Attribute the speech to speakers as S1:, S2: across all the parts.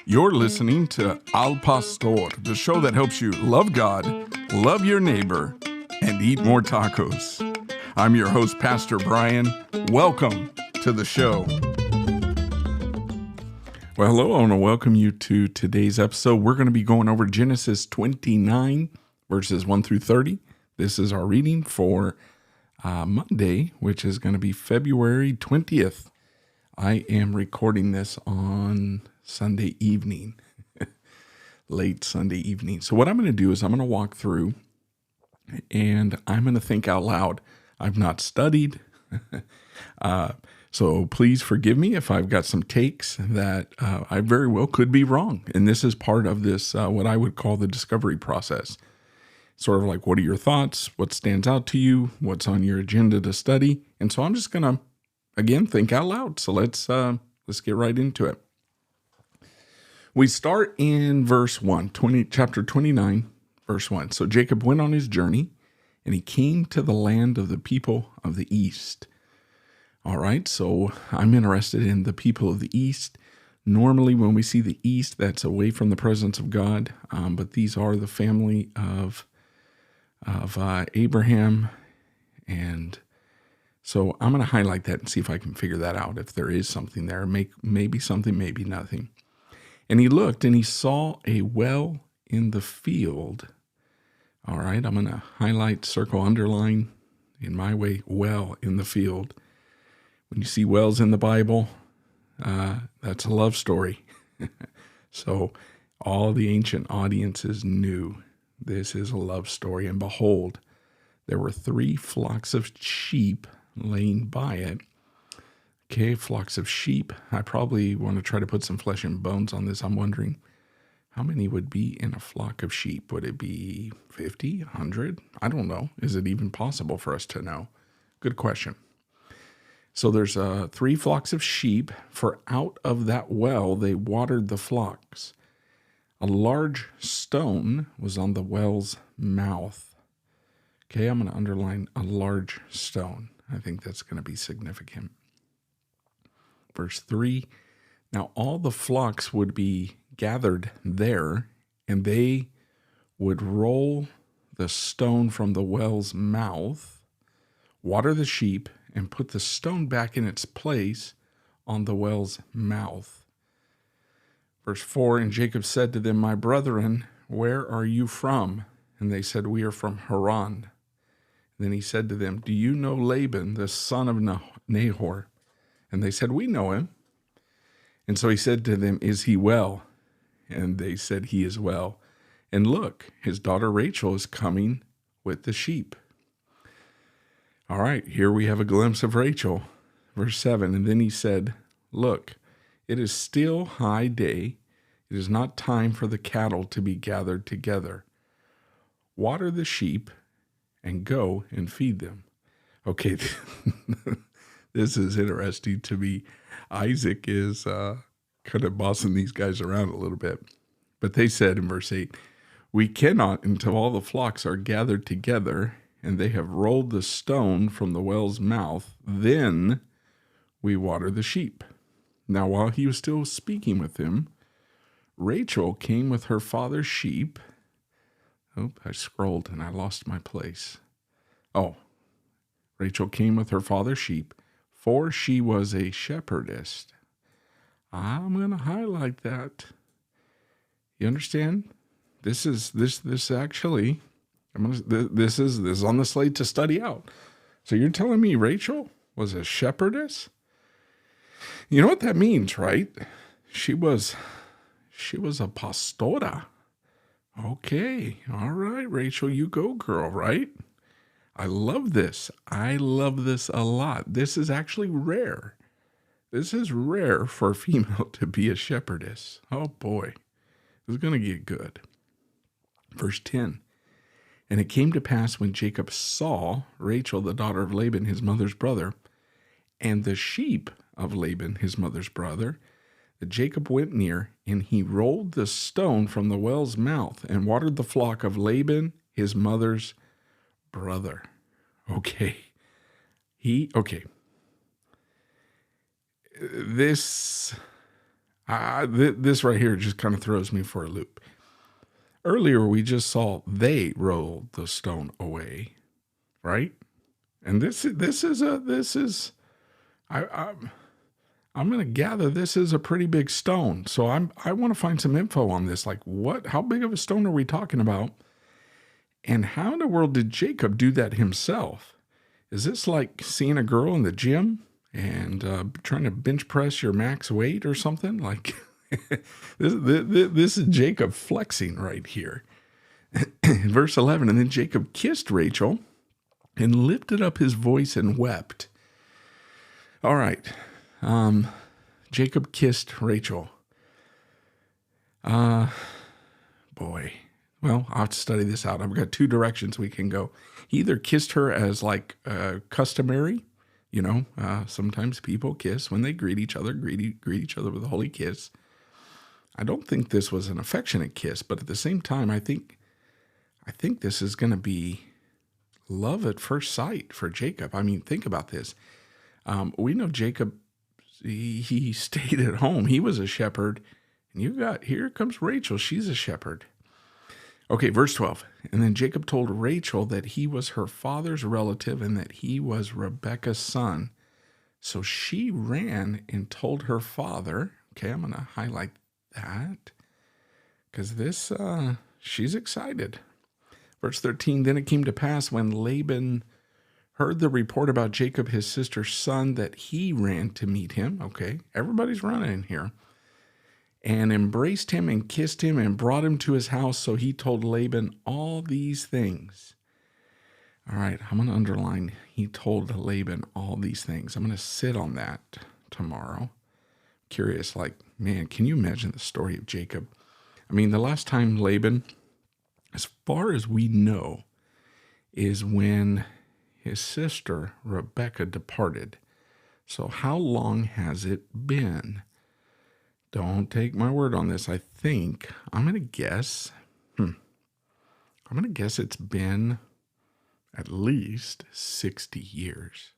S1: You're listening to Al Pastor, the show that helps you love God, love your neighbor, and eat more tacos. I'm your host, Pastor Brian. Welcome to the show. Well, hello, I want to welcome you to today's episode. We're going to be going over Genesis 29, verses 1 through 30. This is our reading for Monday, which is going to be February 20th. I am recording this on Sunday evening, late Sunday evening. So what I'm going to do is I'm going to walk through and I'm going to think out loud. I've not studied, so please forgive me if I've got some takes that I very well could be wrong. And this is part of this, what I would call the discovery process. Sort of like, what are your thoughts? What stands out to you? What's on your agenda to study? And so I'm just going to, again, think out loud. So let's get right into it. We start in verse 1, chapter 29, verse 1. So Jacob went on his journey, and he came to the land of the people of the east. All right, so I'm interested in the people of the east. Normally, when we see the east, that's away from the presence of God, but these are the family of Abraham, and so I'm going to highlight that and see if I can figure that out, if there is something there. Maybe something, maybe nothing. And he looked and he saw a well in the field. All right, I'm going to highlight, circle, underline, in my way, well in the field. When you see wells in the Bible, that's a love story. So all the ancient audiences knew this is a love story. And behold, there were 3 flocks of sheep laying by it. Okay, flocks of sheep. I probably want to try to put some flesh and bones on this. I'm wondering how many would be in a flock of sheep. Would it be 50, 100? I don't know. Is it even possible for us to know? Good question. So there's 3 flocks of sheep, for out of that well they watered the flocks. A large stone was on the well's mouth. Okay, I'm going to underline a large stone. I think that's going to be significant. Verse 3, now all the flocks would be gathered there, and they would roll the stone from the well's mouth, water the sheep, and put the stone back in its place on the well's mouth. Verse 4, and Jacob said to them, my brethren, where are you from? And they said, we are from Haran. Then he said to them, do you know Laban, the son of Nahor? And they said, we know him. And so he said to them, is he well? And they said, he is well. And look, his daughter Rachel is coming with the sheep. All right, here we have a glimpse of Rachel. Verse 7, and then he said, look, it is still high day. It is not time for the cattle to be gathered together. Water the sheep and go and feed them. Okay, this is interesting to me. Isaac is kind of bossing these guys around a little bit. But they said in verse 8, we cannot until all the flocks are gathered together and they have rolled the stone from the well's mouth, then we water the sheep. Now while he was still speaking with him, Rachel came with her father's sheep. Oh, I scrolled and I lost my place. Oh, Rachel came with her father's sheep, for she was a shepherdess. I'm going to highlight that. You understand? This actually, this is on the slate to study out. So you're telling me Rachel was a shepherdess? You know what that means, right? She was a pastora. Okay, all right, Rachel, you go, girl, right? I love this. I love this a lot. This is actually rare. This is rare for a female to be a shepherdess. Oh boy, this is going to get good. Verse 10, and it came to pass when Jacob saw Rachel, the daughter of Laban, his mother's brother, and the sheep of Laban, his mother's brother, that Jacob went near, and he rolled the stone from the well's mouth and watered the flock of Laban, his mother's brother. Okay. This, This right here just kind of throws me for a loop. Earlier, we just saw they rolled the stone away, right? And this is I'm going to gather this is a pretty big stone. So I want to find some info on this. Like how big of a stone are we talking about? And how in the world did Jacob do that himself? Is this like seeing a girl in the gym and trying to bench press your max weight or something? Like this is Jacob flexing right here. Verse 11, and then Jacob kissed Rachel and lifted up his voice and wept. All right. Jacob kissed Rachel. Boy. Well, I'll have to study this out. I've got two directions we can go. He either kissed her as like customary, sometimes people kiss when they greet each other with a holy kiss. I don't think this was an affectionate kiss, but at the same time, I think this is going to be love at first sight for Jacob. I mean, think about this. We know Jacob, he stayed at home. He was a shepherd. And here comes Rachel. She's a shepherd. Okay, verse 12. And then Jacob told Rachel that he was her father's relative and that he was Rebekah's son. So she ran and told her father. Okay, I'm going to highlight that because she's excited. Verse 13, then it came to pass when Laban heard the report about Jacob, his sister's son, that he ran to meet him. Okay, everybody's running here. And embraced him and kissed him and brought him to his house. So he told Laban all these things. All right, I'm going to underline, he told Laban all these things. I'm going to sit on that tomorrow. Curious, like, man, can you imagine the story of Jacob? I mean, the last time Laban, as far as we know, is when his sister Rebekah departed. So how long has it been? Don't take my word on this. I'm going to guess it's been at least 60 years.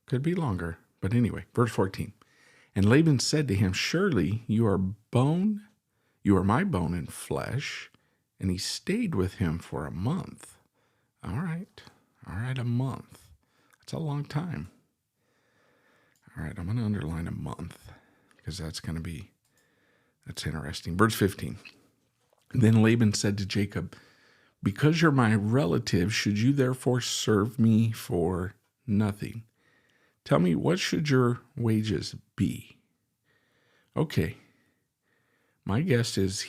S1: Could be longer. But anyway, verse 14. And Laban said to him, surely you are my bone and flesh. And he stayed with him for a month. All right, a month. That's a long time. All right, I'm going to underline a month because that's interesting. Verse 15. Then Laban said to Jacob, because you're my relative, should you therefore serve me for nothing? Tell me, what should your wages be? Okay. My guess is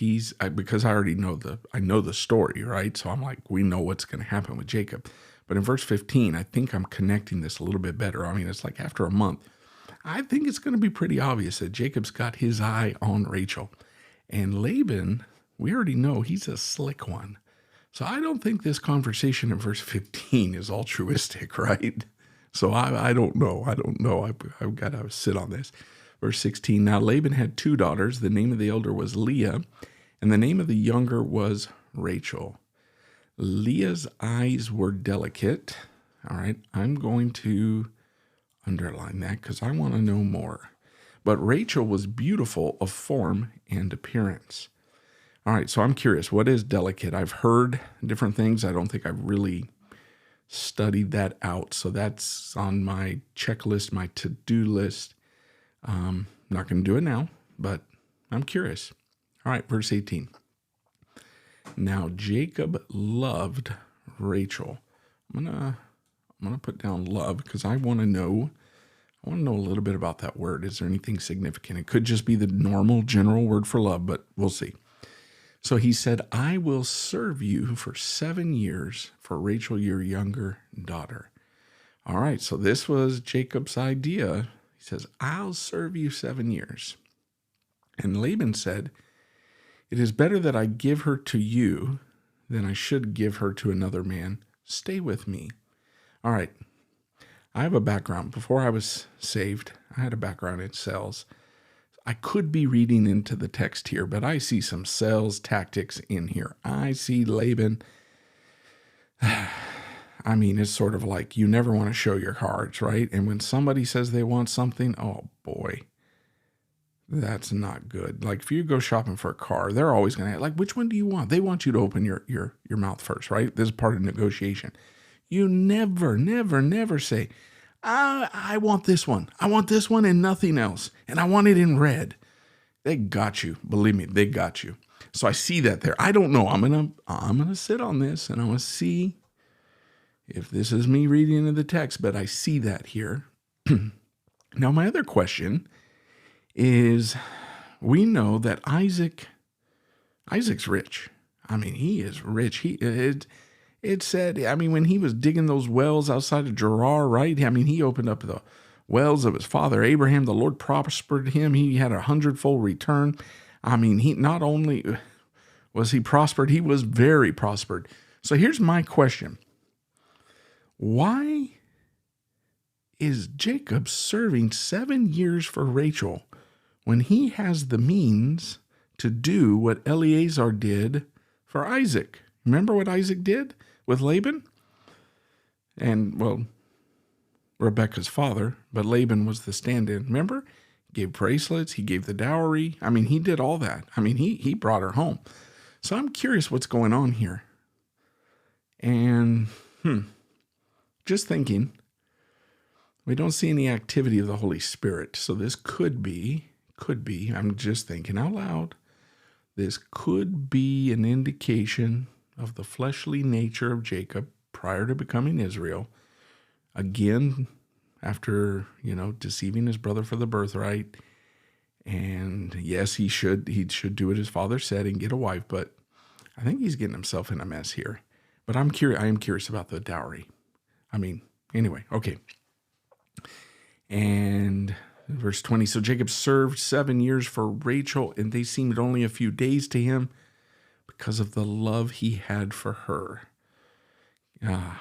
S1: because I already know the story, right? So I'm like, we know what's going to happen with Jacob. But in verse 15, I think I'm connecting this a little bit better. I mean, it's like after a month, I think it's going to be pretty obvious that Jacob's got his eye on Rachel. And Laban, we already know he's a slick one. So I don't think this conversation in verse 15 is altruistic, right? So I don't know. I've got to sit on this. Verse 16, now Laban had two daughters. The name of the elder was Leah, and the name of the younger was Rachel. Leah's eyes were delicate. All right, I'm going to underline that because I want to know more. But Rachel was beautiful of form and appearance. All right, so I'm curious, what is delicate? I've heard different things. I don't think I've really studied that out. So that's on my checklist, my to-do list. I'm not going to do it now, but I'm curious. All right, verse 18. Now Jacob loved Rachel. I'm gonna put down love because I want to know a little bit about that word. Is there anything significant? It could just be the normal general word for love, but we'll see. So he said, I will serve you for 7 years for Rachel, your younger daughter. All right, so this was Jacob's idea. He says, I'll serve you 7 years. And Laban said, it is better that I give her to you than I should give her to another man. Stay with me. All right, I have a background. Before I was saved, I had a background in sales. I could be reading into the text here, but I see some sales tactics in here. I see Laban. I mean, it's sort of like you never want to show your cards, right? And when somebody says they want something, oh boy, That's not good. Like if you go shopping for a car, they're always going to like, which one do you want? They want you to open your mouth first, right? This is part of negotiation. You never, never, never say, I want this one. I want this one and nothing else. And I want it in red. They got you. Believe me, they got you. So I see that there. I don't know. I'm gonna sit on this and I'm gonna see if this is me reading into the text, but I see that here. Now, my other question is, we know that Isaac's rich. I mean, he is rich. It said, I mean, when he was digging those wells outside of Gerar, right? I mean, he opened up the wells of his father Abraham. The Lord prospered him. He had 100-fold return. I mean, he not only was he prospered, he was very prospered. So here's my question. Why is Jacob serving 7 years for Rachel when he has the means to do what Eliezer did for Isaac? Remember what Isaac did with Laban? And, well, Rebekah's father, but Laban was the stand-in. Remember? He gave bracelets, he gave the dowry. I mean, he did all that. I mean, he brought her home. So I'm curious what's going on here. And, just thinking, we don't see any activity of the Holy Spirit. So this could be, I'm just thinking out loud, this could be an indication of the fleshly nature of Jacob prior to becoming Israel. Again, after, deceiving his brother for the birthright. And yes, he should do what his father said and get a wife, but I think he's getting himself in a mess here. But I am curious about the dowry. I mean, anyway, okay. And verse 20, so Jacob served 7 years for Rachel, and they seemed only a few days to him because of the love he had for her.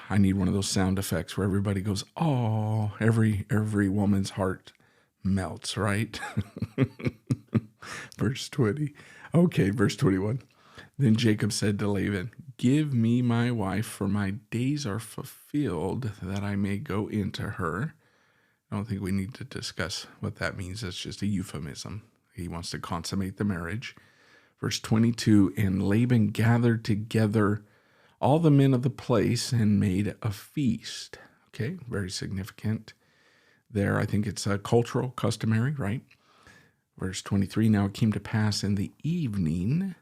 S1: I need one of those sound effects where everybody goes, oh, every woman's heart melts, right? Verse 20. Okay, verse 21. Then Jacob said to Laban, give me my wife, for my days are fulfilled, that I may go into her. I don't think we need to discuss what that means. That's just a euphemism. He wants to consummate the marriage. Verse 22, and Laban gathered together all the men of the place and made a feast. Okay, very significant there. I think it's a cultural, customary, right? Verse 23, now it came to pass in the evening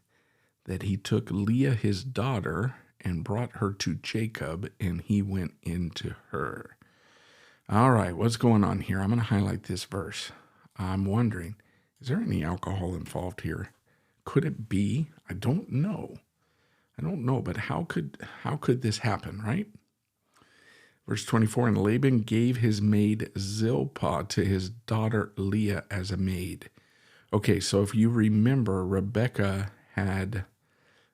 S1: that he took Leah his daughter and brought her to Jacob, and he went into her. All right, what's going on here? I'm going to highlight this verse. I'm wondering, is there any alcohol involved here? Could it be? I don't know, but how could this happen, right? Verse 24, and Laban gave his maid Zilpah to his daughter Leah as a maid. Okay, so if you remember, Rebekah had,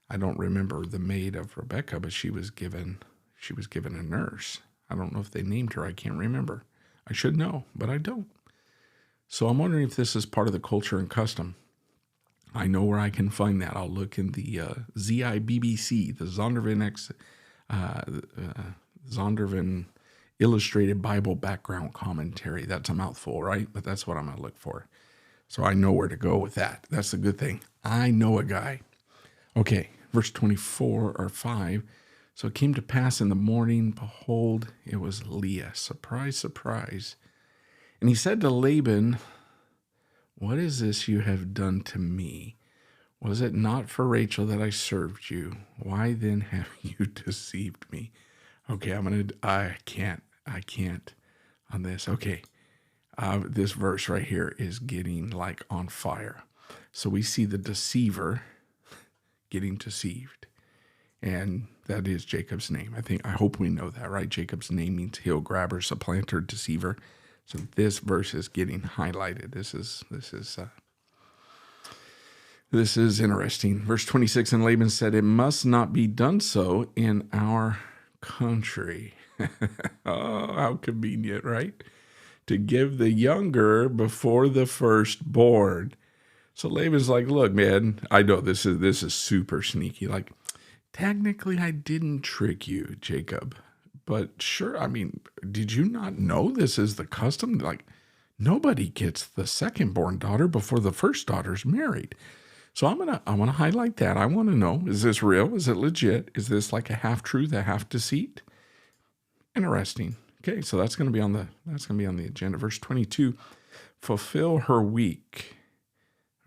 S1: I don't remember the maid of Rebekah, but she was given a nurse. I don't know if they named her. I can't remember. I should know, but I don't. So I'm wondering if this is part of the culture and custom. I know where I can find that. I'll look in the ZIBBC, the Zondervan Illustrated Bible Background Commentary. That's a mouthful, right? But that's what I'm going to look for. So I know where to go with that. That's the good thing. I know a guy. Okay, verse 24 or 5. So it came to pass in the morning, behold, it was Leah. Surprise, surprise. And he said to Laban, what is this you have done to me? Was it not for Rachel that I served you? Why then have you deceived me? Okay, I can't on this. Okay, this verse right here is getting like on fire. So we see the deceiver getting deceived. And that is Jacob's name. I hope we know that, right? Jacob's name means heel grabber, supplanter, deceiver. So this verse is getting highlighted. This is interesting. Verse 26, and Laban said, it must not be done so in our country. Oh, how convenient, right? To give the younger before the firstborn. So Laban's like, look, man, I know this is super sneaky. Like, technically, I didn't trick you, Jacob. But sure, I mean, did you not know this is the custom? Like, nobody gets the second-born daughter before the first daughter's married. So I want to highlight that. I want to know, is this real? Is it legit? Is this like a half-truth, a half-deceit? Interesting. Okay, so that's going to be on the agenda. Verse 22, fulfill her week.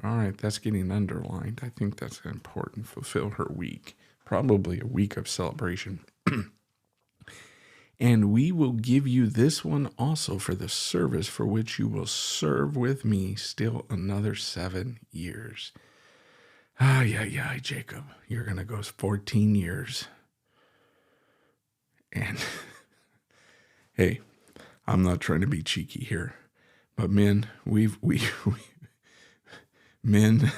S1: All right, that's getting underlined. I think that's important. Fulfill her week. Probably a week of celebration. And we will give you this one also for the service for which you will serve with me still another 7 years. Yeah, Jacob, you're going to go 14 years. And hey, I'm not trying to be cheeky here, but men, men,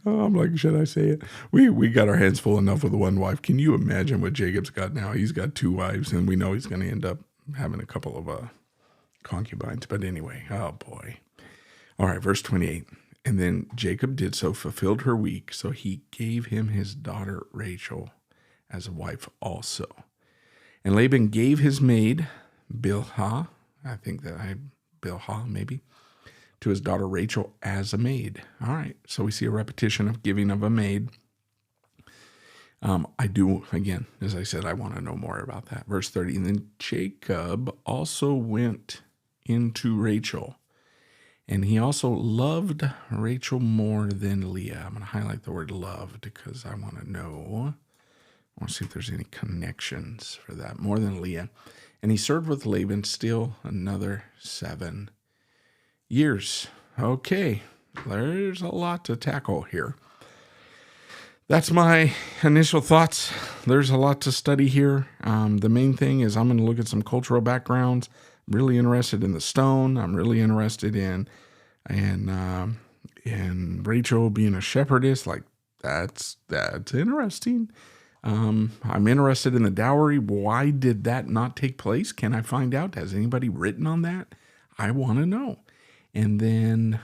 S1: I'm like, should I say it? We got our hands full enough with one wife. Can you imagine what Jacob's got now? He's got 2 wives, and we know he's going to end up having a couple of concubines. But anyway, oh boy. All right, verse 28. And then Jacob did so, fulfilled her week, so he gave him his daughter Rachel as a wife also. And Laban gave his maid Bilhah, Bilhah maybe, to his daughter Rachel as a maid. All right, so we see a repetition of giving of a maid. I do, again, as I said, I want to know more about that. Verse 30, and then Jacob also went into Rachel, and he also loved Rachel more than Leah. I'm going to highlight the word loved because I want to know. I want to see if there's any connections for that. More than Leah. And he served with Laban still another 7 years. Okay, there's a lot to tackle here. That's my initial thoughts. There's a lot to study here. The main thing is I'm going to look at some cultural backgrounds. I'm really interested in the stone. I'm really interested in Rachel being a shepherdess. Like that's interesting. I'm interested in the dowry. Why did that not take place? Can I find out? Has anybody written on that? I want to know. And then,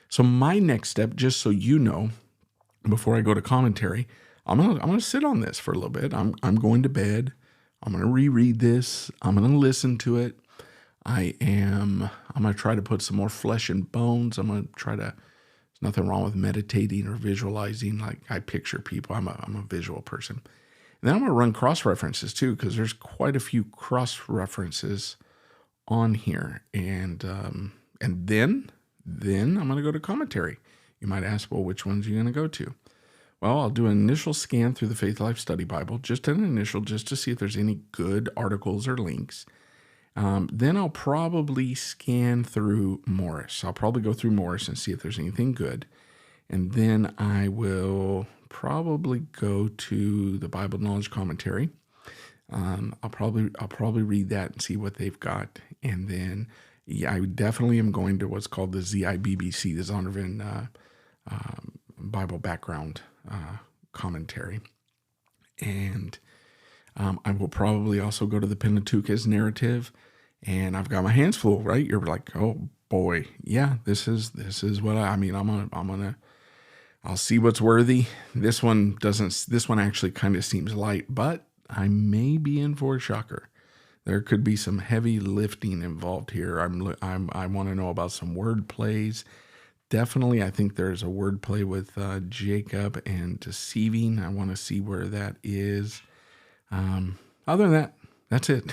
S1: so my next step, just so you know, before I go to commentary, I'm gonna sit on this for a little bit. I'm going to bed. I'm gonna reread this. I'm gonna listen to it. I'm gonna try to put some more flesh and bones. There's nothing wrong with meditating or visualizing. Like I picture people. I'm a visual person. And then I'm gonna run cross references too, because there's quite a few cross references on here. And then I'm going to go to commentary. You might ask, well, which ones are you going to go to? Well, I'll do an initial scan through the Faith Life Study Bible, just an initial, just to see if there's any good articles or links. Then I'll probably scan through Morris. I'll probably go through Morris and see if there's anything good. And then I will probably go to the Bible Knowledge Commentary. I'll probably read that and see what they've got. And then I definitely am going to what's called the ZIBBC, the Zondervan Bible Background Commentary. And I will probably also go to the Pentateuch's narrative. And I've got my hands full, right? You're like, oh boy, yeah, this is what I'll see what's worthy. This one actually kind of seems light, but I may be in for a shocker. There could be some heavy lifting involved here. I want to know about some word plays. Definitely, I think there's a word play with Jacob and deceiving. I want to see where that is. Other than that, that's it.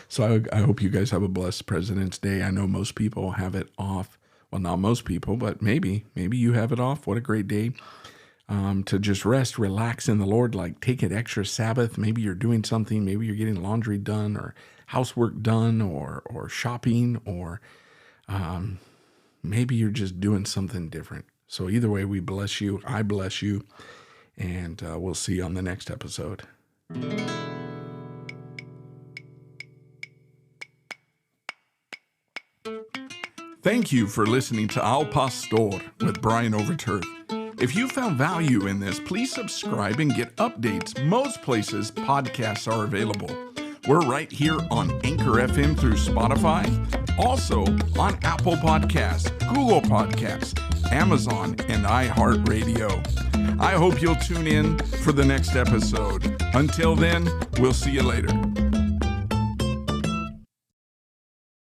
S1: So I hope you guys have a blessed President's Day. I know most people have it off. Well, not most people, but maybe you have it off. What a great day. To just rest, relax in the Lord, like take an extra Sabbath. Maybe you're doing something, maybe you're getting laundry done or housework done or shopping or maybe you're just doing something different. So either way, we bless you. I bless you. And we'll see you on the next episode. Thank you for listening to Al Pastor with Brian Overturf. If you found value in this, please subscribe and get updates. Most places podcasts are available. We're right here on Anchor FM through Spotify, also on Apple Podcasts, Google Podcasts, Amazon, and iHeartRadio. I hope you'll tune in for the next episode. Until then, we'll see you later.